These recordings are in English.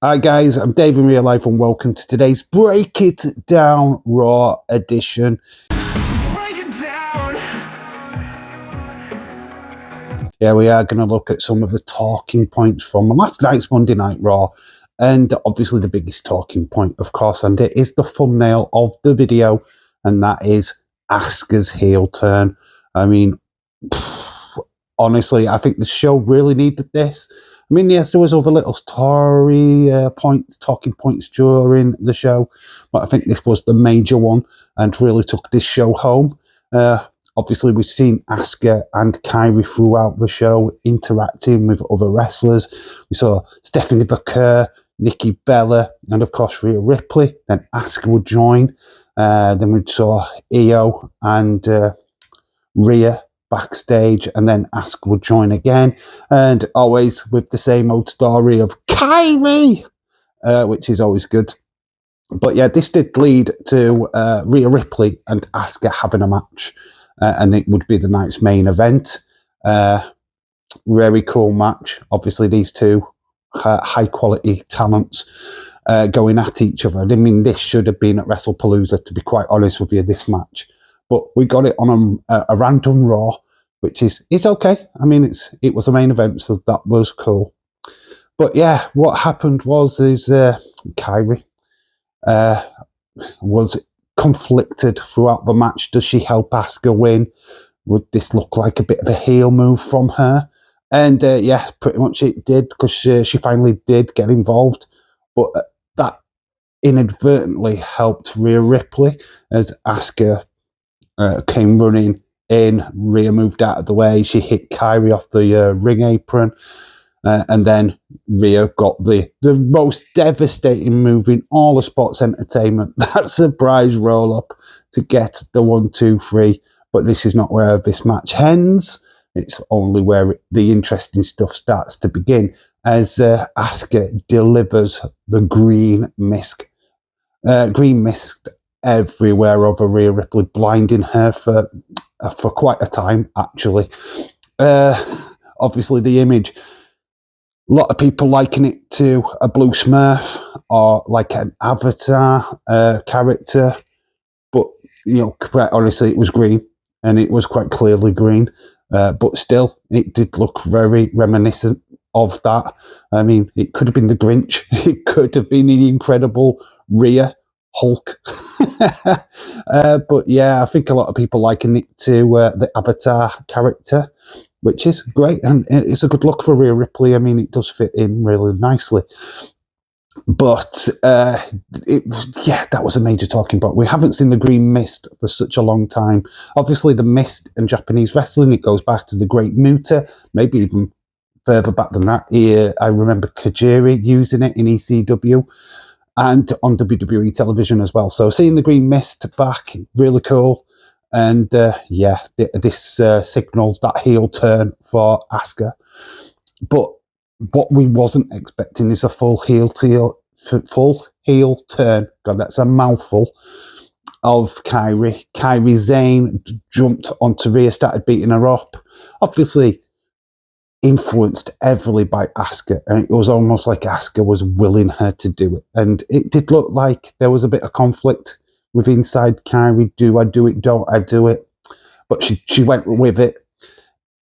Hi guys, I'm Dave in real life and welcome to today's Break It Down Raw edition. Break it down. Yeah, we are going to look at some of the talking points from last night's Monday Night Raw, and obviously the biggest talking point, of course, and it is the thumbnail of the video, and that is Asuka's heel turn. I mean, honestly, I think the show really needed this. I mean, yes, there was other little talking points during the show, but I think this was the major one and really took this show home. Obviously, we've seen Asuka and Kairi throughout the show interacting with other wrestlers. We saw Stephanie Vaquer, Nikki Bella, and of course Rhea Ripley. Then Asuka would join. Then we saw Io and Rhea backstage, and then Asuka would join again, and always with the same old story of Kyrie, which is always good. But yeah, this did lead to Rhea Ripley and Asuka having a match, and it would be the night's main event. Very cool match. Obviously, these two high quality talents going at each other. I mean, this should have been at WrestlePalooza, to be quite honest with you, this match. But we got it on a random Raw, which is okay. I mean, it was a main event, so that was cool. But yeah, what happened was Kairi was conflicted throughout the match. Does she help Asuka win? Would this look like a bit of a heel move from her? And yeah, pretty much it did, because she finally did get involved. But that inadvertently helped Rhea Ripley as Asuka came running in. Rhea moved out of the way. She hit Kairi off the ring apron. And then Rhea got the most devastating move in all of sports entertainment, that surprise roll-up to get the 1, 2, 3. But this is not where this match ends. It's only where the interesting stuff starts to begin, as Asuka delivers the green mist everywhere over Rhea Ripley, blinding her for quite a time, actually. Obviously, the image, a lot of people liken it to a blue Smurf or like an Avatar character, but quite honestly, it was green, and it was quite clearly green. But still, it did look very reminiscent of that. I mean, it could have been the Grinch. It could have been the Incredible Rhea Hulk. But yeah, I think a lot of people liken it to the Avatar character, which is great, and it's a good look for Rhea Ripley. I mean, it does fit in really nicely. But yeah, that was a major talking point. We haven't seen the green mist for such a long time. Obviously, the mist in Japanese wrestling, it goes back to the Great Muta, maybe even further back than that. I remember Kajiri using it in ECW and on WWE television as well. So seeing the green mist back, really cool. And yeah, this signals that heel turn for Asuka. But what we wasn't expecting is a full heel turn. God, that's a mouthful. Of Kairi. Kairi Zane jumped onto Rhea, started beating her up. Obviously, influenced heavily by Asuka, and it was almost like Asuka was willing her to do it. And it did look like there was a bit of conflict with inside Kairi. Do I do it? Don't I do it? But she went with it.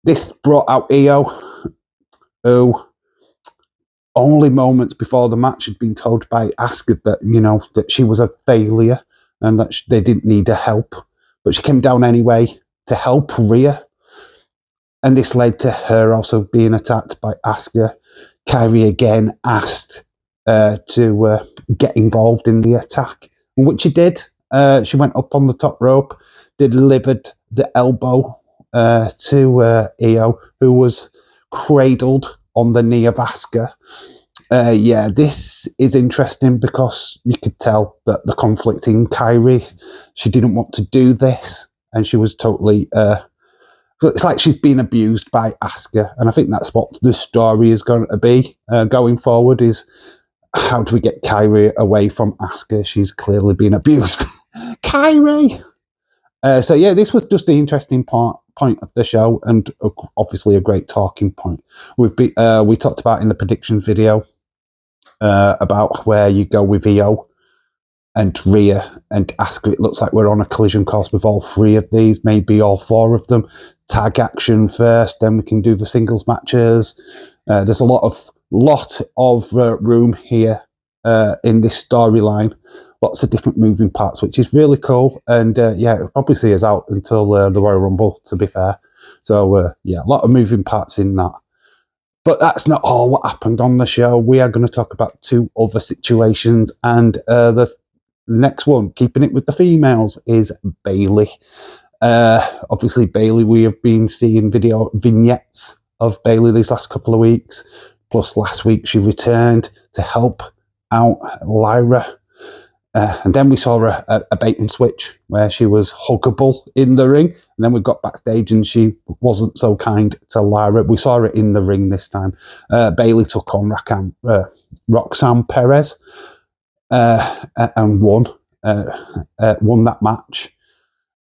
This brought out Io, who only moments before the match had been told by Asuka that that she was a failure and that they didn't need her help. But she came down anyway to help Rhea. And this led to her also being attacked by Asuka. Kairi again asked to get involved in the attack, which she did. She went up on the top rope, delivered the elbow to Io, who was cradled on the knee of Asuka. Yeah, this is interesting because you could tell that the conflict in Kairi, she didn't want to do this, and she was totally... it's like she's been abused by Asuka, and I think that's what the story is going to be going forward, is how do we get Kairi away from Asuka? She's clearly been abused. Kairi! So yeah, this was just the interesting point of the show, and obviously a great talking point. We talked about in the prediction video about where you go with Io and Rhea and Asuka. It looks like we're on a collision course with all 3 of these, maybe all 4 of them. Tag action first, then we can do the singles matches. There's a lot of room here in this storyline. Lots of different moving parts, which is really cool. And yeah, it'll probably see us out until the Royal Rumble, to be fair. So yeah, a lot of moving parts in that. But that's not all what happened on the show. We are going to talk about 2 other situations. And the next one, keeping it with the females, is Bayley. Obviously, Bayley, we have been seeing video vignettes of Bayley these last couple of weeks. Plus, last week she returned to help out Lyra. And then we saw a bait and switch where she was huggable in the ring. And then we got backstage and she wasn't so kind to Lyra. We saw it in the ring this time. Bayley took on Roxanne Perez and won that match.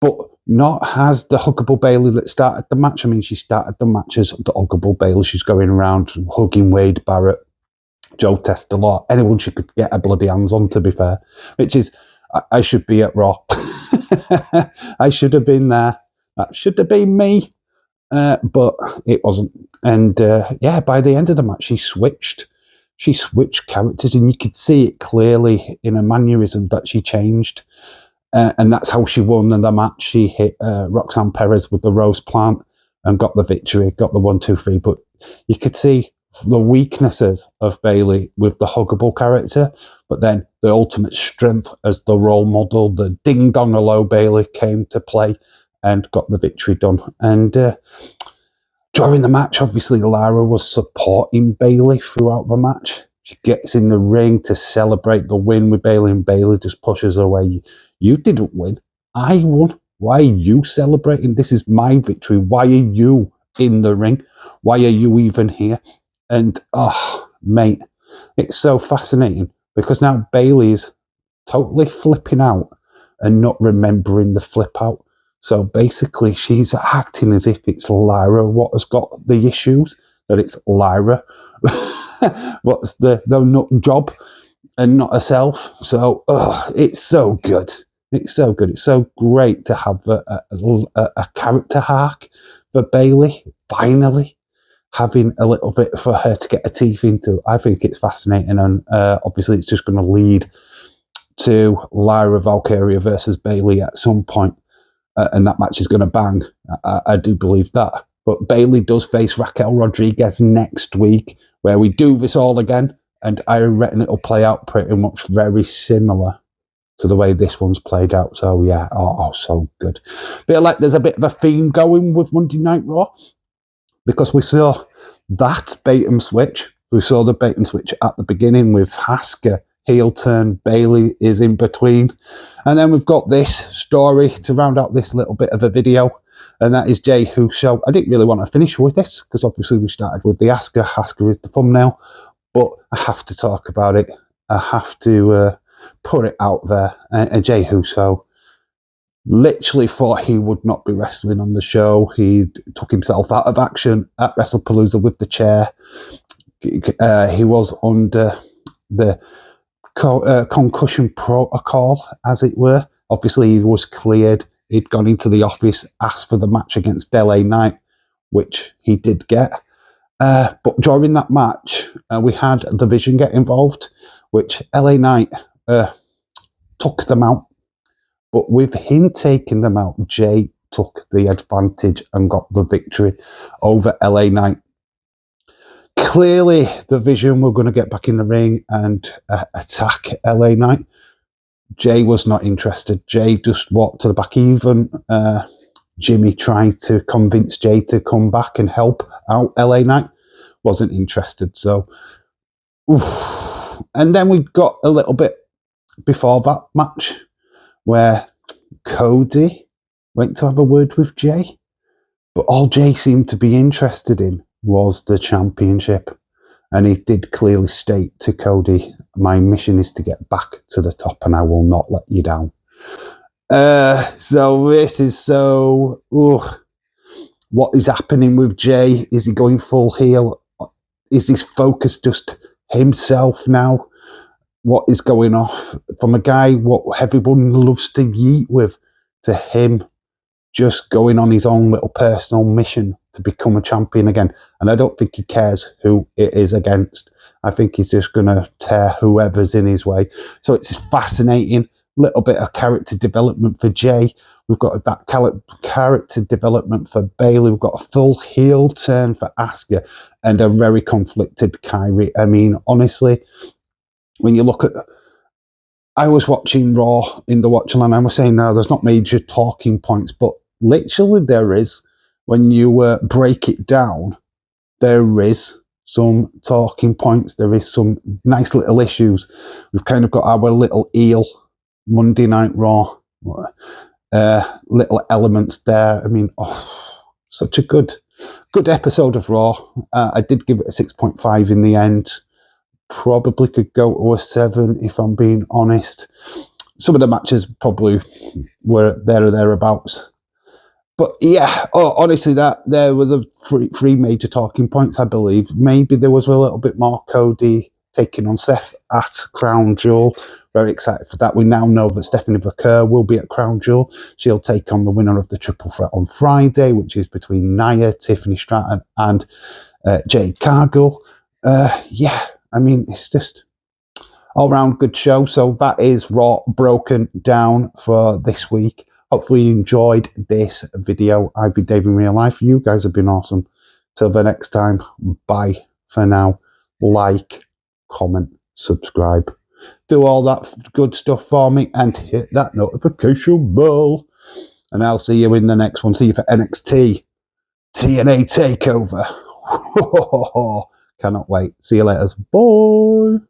But not as the huggable Bayley that started the match. I mean, she started the match as the huggable Bayley. She's going around hugging Wade Barrett, Joe Testolor, anyone she could get her bloody hands on, to be fair. Which is, I should be at Raw. I should have been there. That should have been me. But it wasn't. And yeah, by the end of the match, she switched characters, and you could see it clearly in a mannerism that she changed. And that's how she won the match. She hit Roxanne Perez with the rose plant and got the victory, got the 1, 2, 3. But you could see the weaknesses of Bayley with the huggable character, but then the ultimate strength as the role model, the ding-dong-a-low Bayley came to play and got the victory done. And during the match, obviously, Lyra was supporting Bayley throughout the match. She gets in the ring to celebrate the win with Bayley, and Bayley just pushes her away. You didn't win. I won. Why are you celebrating? This is my victory. Why are you in the ring? Why are you even here? And, oh, mate, it's so fascinating because now Bayley's totally flipping out and not remembering the flip out. So basically, she's acting as if it's Lyra what has got the issues, that it's Lyra what's the nut job and not herself. So it's so good. It's so good. It's so great to have a character arc for Bayley, finally having a little bit for her to get her teeth into. I think it's fascinating, and obviously it's just going to lead to Lyra Valkyria versus Bayley at some point, and that match is going to bang. I do believe that. But Bayley does face Raquel Rodriguez next week, where we do this all again, and I reckon it'll play out pretty much very similar to the way this one's played out. So yeah, so good. Feel like there's a bit of a theme going with Monday Night Raw, because we saw that bait and switch. We saw the bait and switch at the beginning with Asuka heel turn, Bayley is in between. And then we've got this story to round out this little bit of a video, and that is Jey Uso. I didn't really want to finish with this, because obviously we started with the Asuka. Asuka is the thumbnail, but I have to talk about it. I have to put it out there. And Jey Uso literally thought he would not be wrestling on the show. He took himself out of action at WrestlePalooza with the chair. He was under the concussion protocol, as it were. Obviously, he was cleared. He'd gone into the office, asked for the match against LA Knight, which he did get. But during that match, we had the Vision get involved, which LA Knight took them out. But with him taking them out, Jey took the advantage and got the victory over LA Knight. Clearly, the Vision were going to get back in the ring and attack LA Knight. Jey was not interested. Jey just walked to the back. Even Jimmy tried to convince Jey to come back and help out LA Knight. Wasn't interested. So, oof. And then we got a little bit before that match where Cody went to have a word with Jey. But all Jey seemed to be interested in was the championship. And he did clearly state to Cody, my mission is to get back to the top and I will not let you down. So this is so... what is happening with Jey? Is he going full heel? Is his focus just himself now. What is going off from a guy what everyone loves to yeet with, to him just going on his own little personal mission to become a champion again. And I don't think he cares who it is against. I think he's just going to tear whoever's in his way. So it's fascinating. Little bit of character development for Jey. We've got that character development for Bayley. We've got a full heel turn for Asuka and a very conflicted Kairi. I mean, honestly, when you look at... I was watching Raw in the watch line. I was saying, no, there's not major talking points, but literally there is. When you break it down, there is some talking points. There is some nice little issues. We've kind of got our little eel Monday Night Raw. Little elements there. I mean, such a good episode of Raw. I did give it a 6.5 in the end. Probably could go to a 7 if I'm being honest. Some of the matches probably were there or thereabouts. But yeah, honestly, there were the three major talking points, I believe. Maybe there was a little bit more Cody taking on Seth at Crown Jewel. Very excited for that. We now know that Stephanie Vaquer will be at Crown Jewel. She'll take on the winner of the Triple Threat on Friday, which is between Nia, Tiffany Stratton, and Jade Cargill. Yeah, I mean, it's just all-round good show. So that is Raw broken down for this week. Hopefully you enjoyed this video. I've been Dave in real life. You guys have been awesome. Till the next time, bye for now. Like, comment, subscribe. Do all that good stuff for me and hit that notification bell. And I'll see you in the next one. See you for NXT TNA TakeOver. Cannot wait. See you later. Bye.